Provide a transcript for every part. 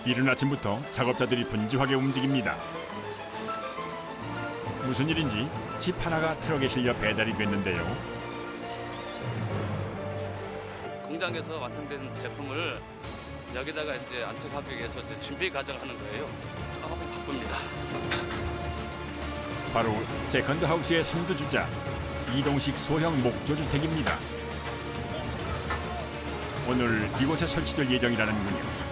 이른 아침부터 작업자들이 분주하게 움직입니다. 무슨 일인지 집 하나가 트럭에 실려 배달이 됐는데요. 공장에서 완성된 제품을 여기다가 이제 안착하기 위해서 이제 준비 과정하는 거예요. 조금 바쁩니다. 바로 세컨드 하우스의 선두주자 이동식 소형 목조주택입니다. 오늘 이곳에 설치될 예정이라는군요.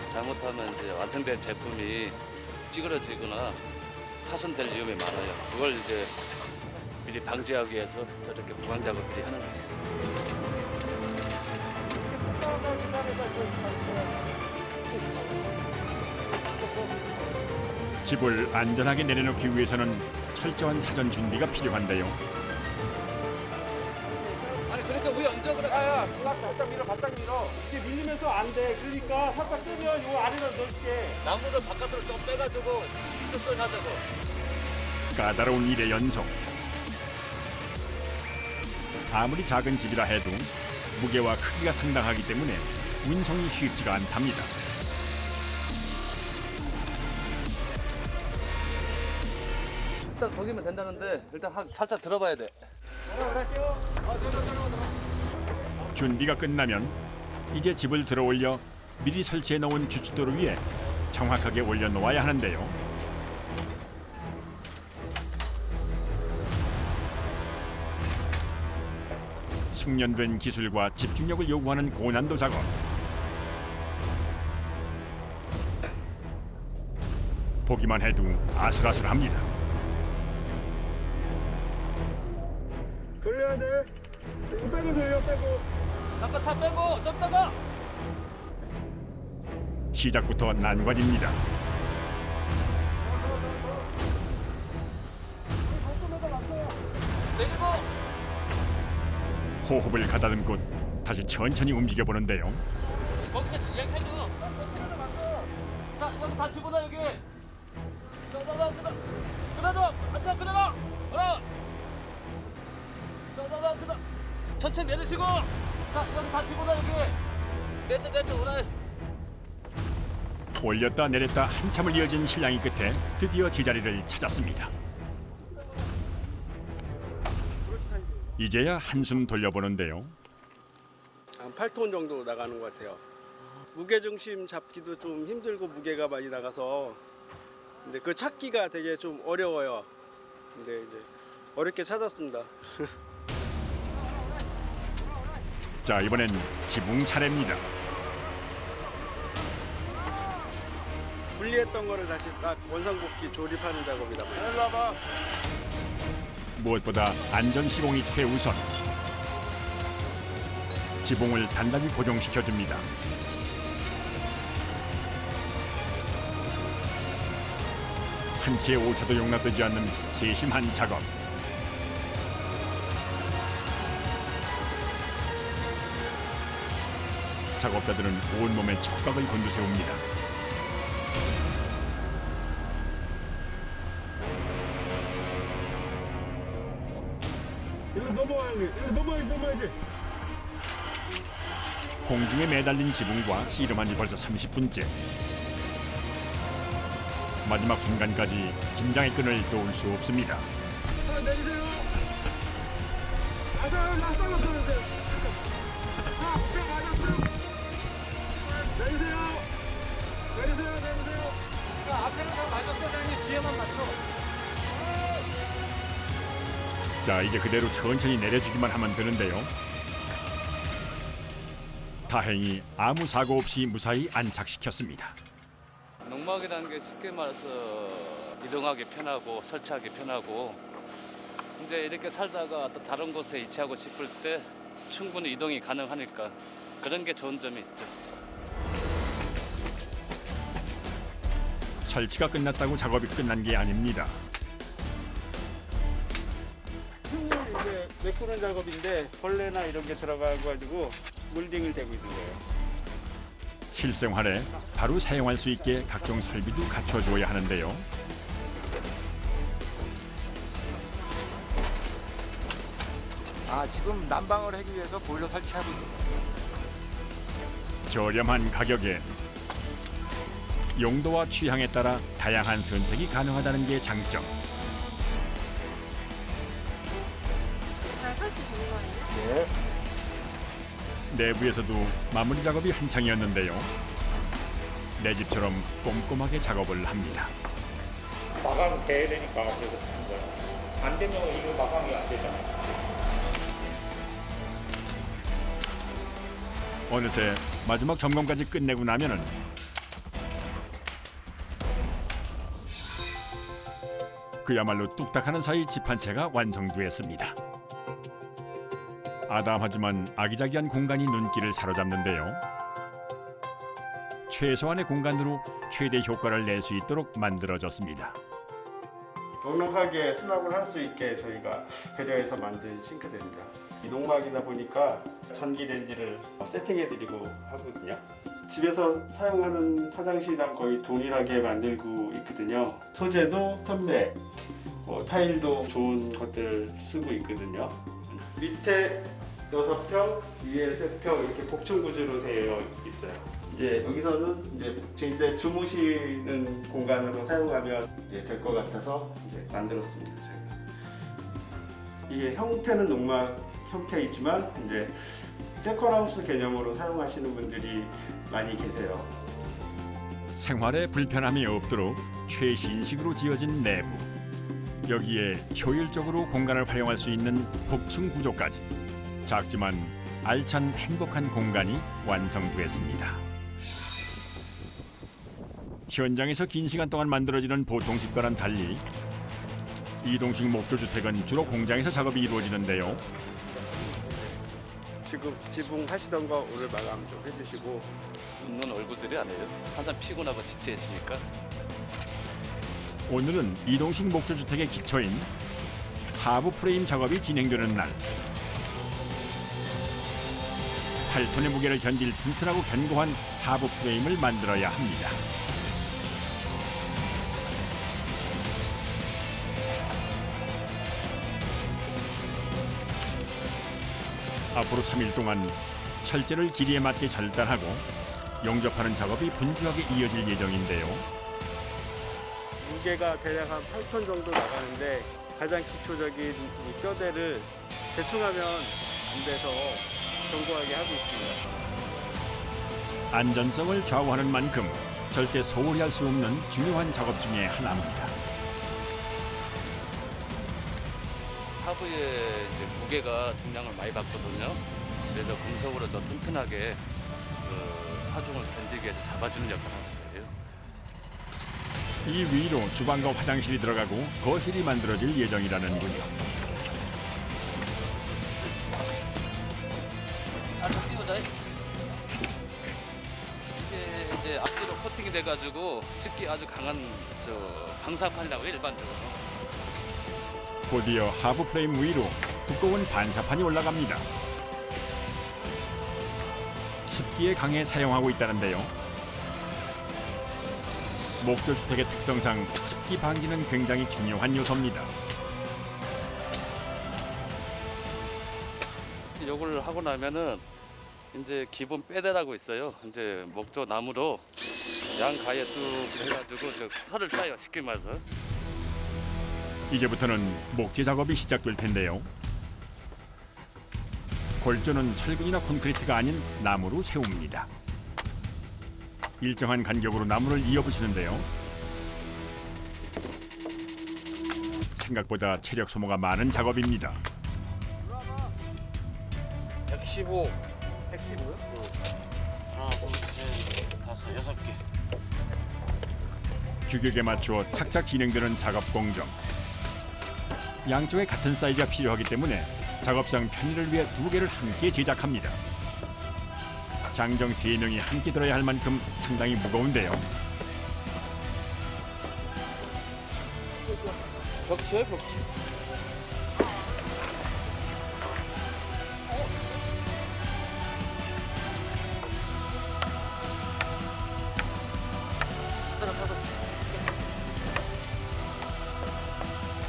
잘못하면 이제 완성된 제품이 찌그러지거나 파손될 위험이 많아요. 그걸 이제 미리 방지하기 위해서 저렇게 보강 작업들이 하는 거예요. 집을 안전하게 내려놓기 위해서는 철저한 사전 준비가 필요한데요. 아니 그러니까 위에 얹어 그래. 야야, 바짝 밀어, 바짝 밀어. 이게 밀리면서 안 돼. 그러니까 살짝 뜨면 요 아래로 넣을게. 나무를 바깥으로 좀 빼가지고 스스로 하자고. 까다로운 일의 연속. 아무리 작은 집이라 해도 무게와 크기가 상당하기 때문에 운송이 쉽지가 않답니다. 일단 거기면 된다는데 일단 살짝 들어봐야 돼. 준비가 끝나면 이제 집을 들어올려 미리 설치해 놓은 주춧돌 위에 정확하게 올려놓아야 하는데요. 숙련된 기술과 집중력을 요구하는 고난도 작업. 보기만 해도 아슬아슬합니다. 돌려야 돼. 빼고 돌려, 빼고. 잠깐 차 빼고 좀 따가. 시작부터 난관입니다. 내리고. 호흡을 가다듬고 다시 천천히 움직여 보는데요. 거기서 얘기해줘. 자 여기 다 집어넣어 여기. 자자자 그래도 앉아 그래도. 하나. 자자자 천천히 내리시고. 자 여기 다 집어넣어 여기. 됐어 오라. 올렸다 내렸다 한참을 이어진 실랑이 끝에 드디어 제자리를 찾았습니다. 이제야 한숨 돌려보는데요. 한 8톤 정도 나가는 것 같아요. 무게중심 잡기도 좀 힘들고 무게가 많이 나가서 근데 그 찾기가 되게 좀 어려워요. 근데 이제 어렵게 찾았습니다. 자, 이번엔 지붕 차례입니다. 분리했던 거를 다시 딱 원상복귀 조립하는 작업이다. 일로 와봐. 무엇보다 안전 시공이 최우선. 지붕을 단단히 고정시켜줍니다. 한치의 오차도 용납되지 않는 세심한 작업. 작업자들은 온몸에 촉각을 곤두세웁니다. 이거 넘어야지. 공중에 매달린 지붕과 씨름한 지 벌써 30분째. 마지막 순간까지 긴장의 끈을 놓을 수 없습니다. 내리세요. 내리세요. 앞에는 다 맞았어, 장님. 뒤에만 맞춰. 자, 이제 그대로 천천히 내려주기만 하면 되는데요. 다행히 아무 사고 없이 무사히 안착시켰습니다. 농막이라는 게 쉽게 말해서 이동하기 편하고 설치하기 편하고 이제 이렇게 살다가 또 다른 곳에 이체하고 싶을 때 충분히 이동이 가능하니까 그런 게 좋은 점이 있죠. 설치가 끝났다고 작업이 끝난 게 아닙니다. 이제 메꾸는 작업인데 벌레나 이런 게 들어가가지고 물딩을 대고 있는 거예요. 실생활에 바로 사용할 수 있게 각종 설비도 갖춰줘야 하는데요. 지금 난방을 하기 위해서 보일러 설치하고 있습니다. 저렴한 가격에 용도와 취향에 따라 다양한 선택이 가능하다는 게 장점. 잘 설치되는 거예요? 네. 내부에서도 마무리 작업이 한창이었는데요. 내 집처럼 꼼꼼하게 작업을 합니다. 마감이 돼야 되니까 그래서 하는 거예요. 안 되면 이거 마감이 안 되잖아요. 어느새 마지막 점검까지 끝내고 나면은 그야말로 뚝딱하는 사이 집 한 채가 완성되었습니다. 아담하지만 아기자기한 공간이 눈길을 사로잡는데요. 최소한의 공간으로 최대 효과를 낼 수 있도록 만들어졌습니다. 넉넉하게 수납을 할 수 있게 저희가 배려해서 만든 싱크대입니다. 이동막이다 보니까 전기레인지를 세팅해드리고 하거든요. 집에서 사용하는 화장실이랑 거의 동일하게 만들고 있거든요. 소재도 편백, 타일도 좋은 것들을 쓰고 있거든요. 밑에 6평, 위에 3평 이렇게 복층 구조로 되어 있어요. 이제 여기서는 이제 주무시는 공간으로 사용하면 이제 될 것 같아서 이제 만들었습니다. 제가. 이게 형태는 농막 형태이지만 이제 세컨하우스 개념으로 사용하시는 분들이 많이 계세요. 생활에 불편함이 없도록 최신식으로 지어진 내부. 여기에 효율적으로 공간을 활용할 수 있는 복층 구조까지. 작지만 알찬 행복한 공간이 완성되었습니다. 현장에서 긴 시간 동안 만들어지는 보통 집과는 달리 이동식 목조주택은 주로 공장에서 작업이 이루어지는데요. 지금 지붕 하시던 거 오늘 마감 좀 해주시고. 웃는 얼굴들이 아니에요. 항상 피곤하고 지치했으니까. 오늘은 이동식 목조주택의 기초인 하부 프레임 작업이 진행되는 날. 8톤의 무게를 견딜 튼튼하고 견고한 하부 프레임을 만들어야 합니다. 앞으로 3일 동안 철제를 길이에 맞게 절단하고 용접하는 작업이 분주하게 이어질 예정인데요. 무게가 대략 한 8톤 정도 나가는데 가장 기초적인 이 뼈대를 대충 하면 안 돼서 견고하게 하고 있습니다. 안전성을 좌우하는 만큼 절대 소홀히 할 수 없는 중요한 작업 중에 하나입니다. 하부에 이제 무게가 중량을 많이 받거든요. 그래서 금속으로 더 튼튼하게 하중을 견디게 해서 잡아주는 역할을 하는 거예요. 이 위로 주방과 화장실이 들어가고 거실이 만들어질 예정이라는군요. 살짝 띄우자. 이게 이제 앞뒤로 코팅이 돼가지고 습기 아주 강한 방사판이라고 일반적으로. 곧이어 하부 프레임 위로 두꺼운 반사판이 올라갑니다. 습기에 강해 사용하고 있다는데요. 목조주택의 특성상 습기 방지는 굉장히 중요한 요소입니다. 이걸 하고 나면은 이제 기본 빼대라고 있어요. 이제 목조 나무로 양 가에 뚝 해가지고 저 털을 짜요. 쉽게 말해서. 이제부터는 목재 작업이 시작될 텐데요. 골조는 철근이나 콘크리트가 아닌 나무로 세웁니다. 일정한 간격으로 나무를 이어붙이는데요. 생각보다 체력 소모가 많은 작업입니다. 115. 115요? 하나, 둘, 셋, 넷, 다섯, 6개. 규격에 맞추어 착착 진행되는 작업 공정. 양쪽에 같은 사이즈가 필요하기 때문에 작업상 편의를 위해 2개를 함께 제작합니다. 장정 3명이 함께 들어야 할 만큼 상당히 무거운데요. 벽치예요, 벽치.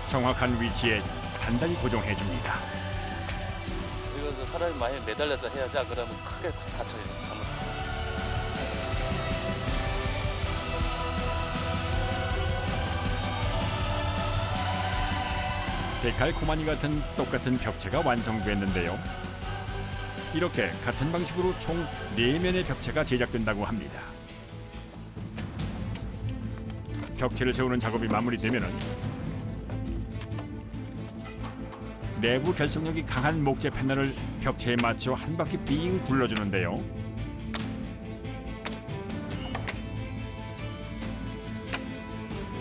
정확한 위치에 단단히 고정해 줍니다. 이거 사람이 많이 매달려서 해야지 안 그러면 크게 다쳐요. 잘못. 데칼코마니 같은 똑같은 벽체가 완성됐는데요. 이렇게 같은 방식으로 총 4면의 벽체가 제작된다고 합니다. 벽체를 세우는 작업이 마무리되면은 내부 결속력이 강한 목재 패널을 벽체에 맞춰 한 바퀴 빙 둘러주는데요.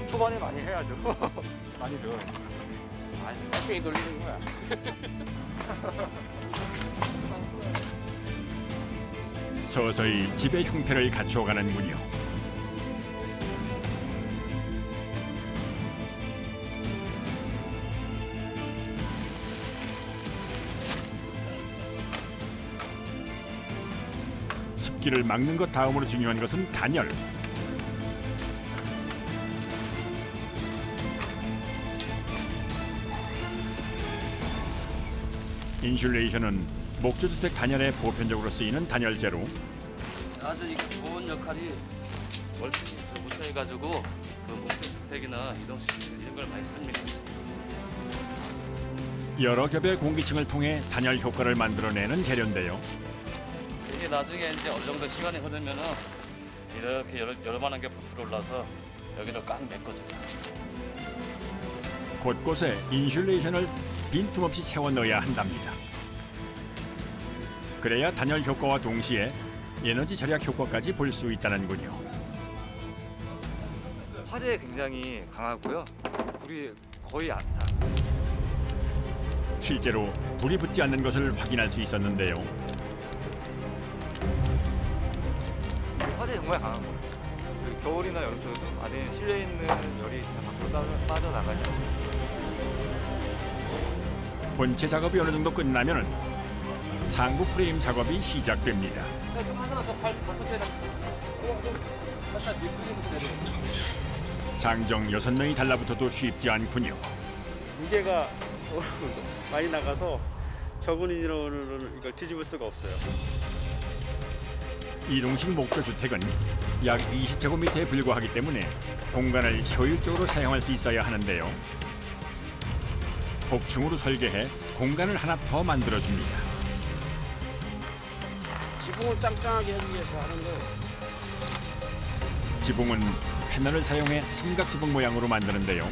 초반에 많이 해야죠. 많이들. 아니, 뺑뺑이 돌리는 거야. 서서히 집의 형태를 갖추어가는군요. 습기를 막는 것 다음으로 중요한 것은 단열. 인슐레이션은 목조주택 단열에 보편적으로 쓰이는 단열재로 아주 이 보온 역할이 월등히 못해가지고 그 목주택이나 이동식 이런 걸 많이 씁니다. 여러 겹의 공기층을 통해 단열 효과를 만들어내는 재료인데요. 이게 나중에 이제 어느 정도 시간이 흐르면은 이렇게 열만한 게 부풀어 올라서 여기를 꽉 메꿔줘요. 곳곳에 인슐레이션을 빈틈없이 채워 넣어야 한답니다. 그래야 단열 효과와 동시에 에너지 절약 효과까지 볼 수 있다는군요. 화재에 굉장히 강하고요. 불이 거의 안 타. 실제로 불이 붙지 않는 것을 확인할 수 있었는데요. 화재 정말 강한 거예요. 그 겨울이나 여름철에도 안에 실려 있는 열이 잘 밖으로 빠져나가지 않습니다. 본체 작업이 어느 정도 끝나면은 상부 프레임 작업이 시작됩니다. 장정 6명이 달라붙어도 쉽지 않군요. 무게가 많이 나가서 적은 인원으로는 이걸 뒤집을 수가 없어요. 이동식 목조 주택은 약 20제곱미터에 불과하기 때문에 공간을 효율적으로 사용할 수 있어야 하는데요. 복층으로 설계해 공간을 하나 더 만들어줍니다. 지붕을 짱짱하게 하기 위해서 하는 거예요. 지붕은 패널을 사용해 삼각 지붕 모양으로 만드는데요.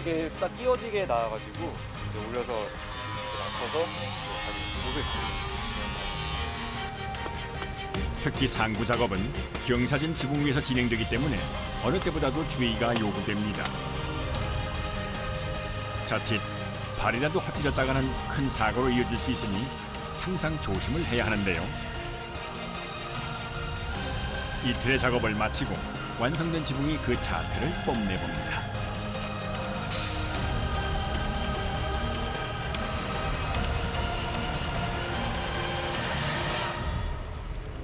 이게 딱 끼워지게 나와가지고 이제 올려서 맞춰서 다시 목을 특히 상부 작업은 경사진 지붕 위에서 진행되기 때문에 어느 때보다도 주의가 요구됩니다. 자칫 발이라도 헛디뎠다가는 큰 사고로 이어질 수 있으니 항상 조심을 해야 하는데요. 이틀의 작업을 마치고 완성된 지붕이 그 자태를 뽐내봅니다.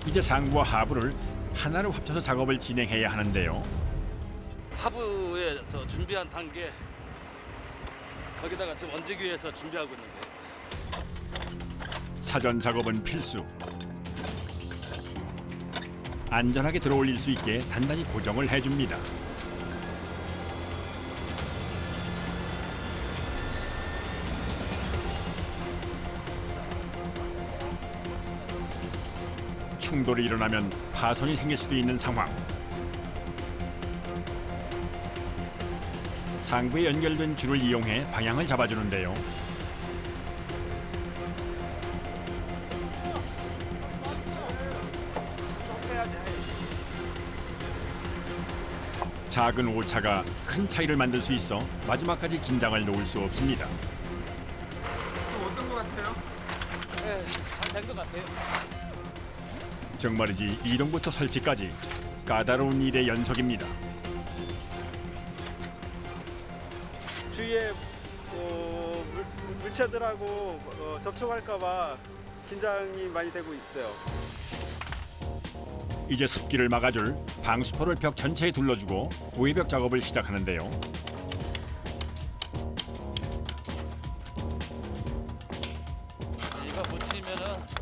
이제 상부와 하부를 하나로 합쳐서 작업을 진행해야 하는데요. 하부에 저 준비한 단계 거기다가 지금 얹기 위해서 준비하고 있는데 사전 작업은 필수. 안전하게 들어올릴 수 있게 단단히 고정을 해줍니다. 충돌이 일어나면 파손이 생길 수도 있는 상황. 상부에 연결된 줄을 이용해 방향을 잡아주는데요. 작은 오차가 큰 차이를 만들 수 있어 마지막까지 긴장을 놓을 수 없습니다. 네, 잘 된 것 같아요. 정말이지 이동부터 설치까지 까다로운 일의 연속입니다. 주위에 물체들하고 접촉할까봐 긴장이 많이 되고 있어요. 이제 습기를 막아줄 방수포를 벽 전체에 둘러주고 외벽 작업을 시작하는데요.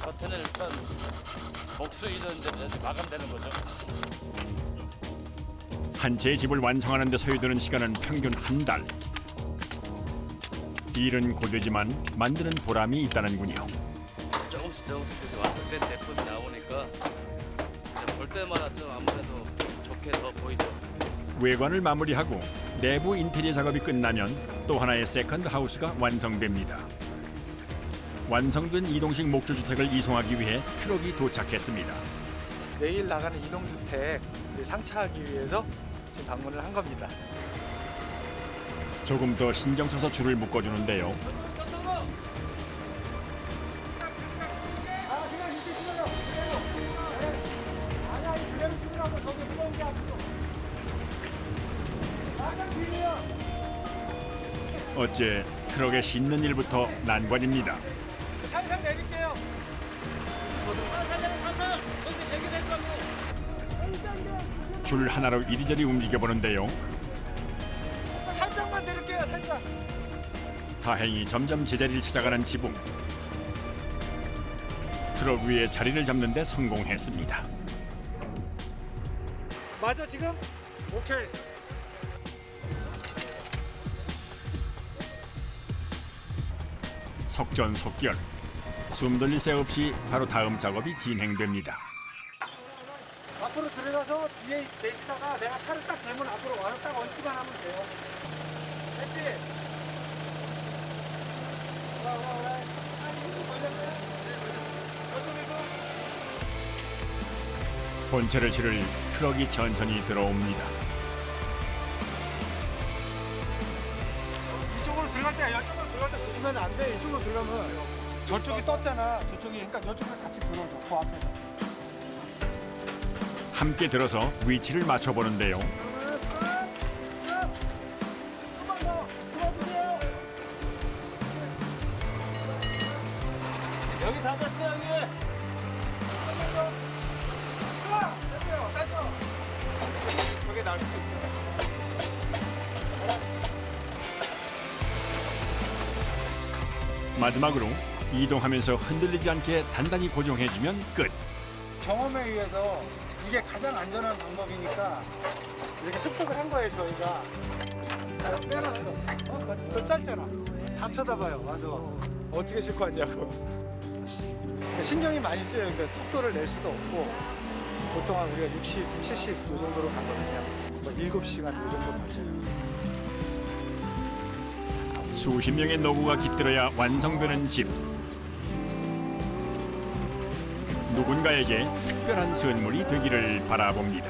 겉에는 일단 목수 이루는데 마감되는 거죠. 한 채의 집을 완성하는 데 소요되는 시간은 평균 한 달. 일은 고되지만 만드는 보람이 있다는군요. 조금씩 이렇게 완성된 제품이 나오니까 이제 볼 때마다 좀 아무래도 좋게 더 보이죠. 외관을 마무리하고 내부 인테리어 작업이 끝나면 또 하나의 세컨드 하우스가 완성됩니다. 완성된 이동식 목조주택을 이송하기 위해 트럭이 도착했습니다. 내일 나가는 이동주택 상차하기 위해서 지금 방문을 한 겁니다. 조금 더 신경 써서 줄을 묶어주는데요. 어째 트럭에 싣는 일부터 난관입니다. 살살 내릴게요. 줄 하나로 이리저리 움직여 보는데요. 살짝만 내릴게요. 살짝. 다행히 점점 제자리를 찾아가는 지붕. 트럭 위에 자리를 잡는 데 성공했습니다. 맞아 지금? 오케이. 속전속결. 숨 돌릴 새 없이 바로 다음 작업이 진행됩니다. 앞으로 들어가서 뒤에 내시다가 내가 차를 딱 대면 앞으로 와서 딱 얹기만 하면 돼요. 됐지? 와. 본체를 실을 트럭이 천천히 들어옵니다. 이쪽으로 들어갈 때 이쪽으로 들어갈 때 들으면 안 돼. 이쪽으로 들어가면 저쪽이 떴잖아. 저쪽이 그러니까 이쪽으로 같이 들어오죠. 그 앞에서. 함께 들어서 위치를 맞춰보는데요. 조금만 더 들어주세요. 여기 다 됐어 여기. 저게 나올 수 있어. 마지막으로 이동하면서 흔들리지 않게 단단히 고정해주면 끝. 경험에 의해서 이게 가장 안전한 방법이니까 이렇게 습득을 한 거예요 저희가. 빼놨어. 너 짧잖아. 다 쳐다봐요. 맞아. 어떻게 싣고 왔냐고. 신경이 많이 쓰여요. 그러니까 속도를 낼 수도 없고 보통 한 우리가 60, 70 이 정도로 가거든요. 7시간 이 정도 걸려요. 수십 명의 노구가 깃들어야 완성되는 집. 누군가에게 특별한 선물이 되기를 바라봅니다.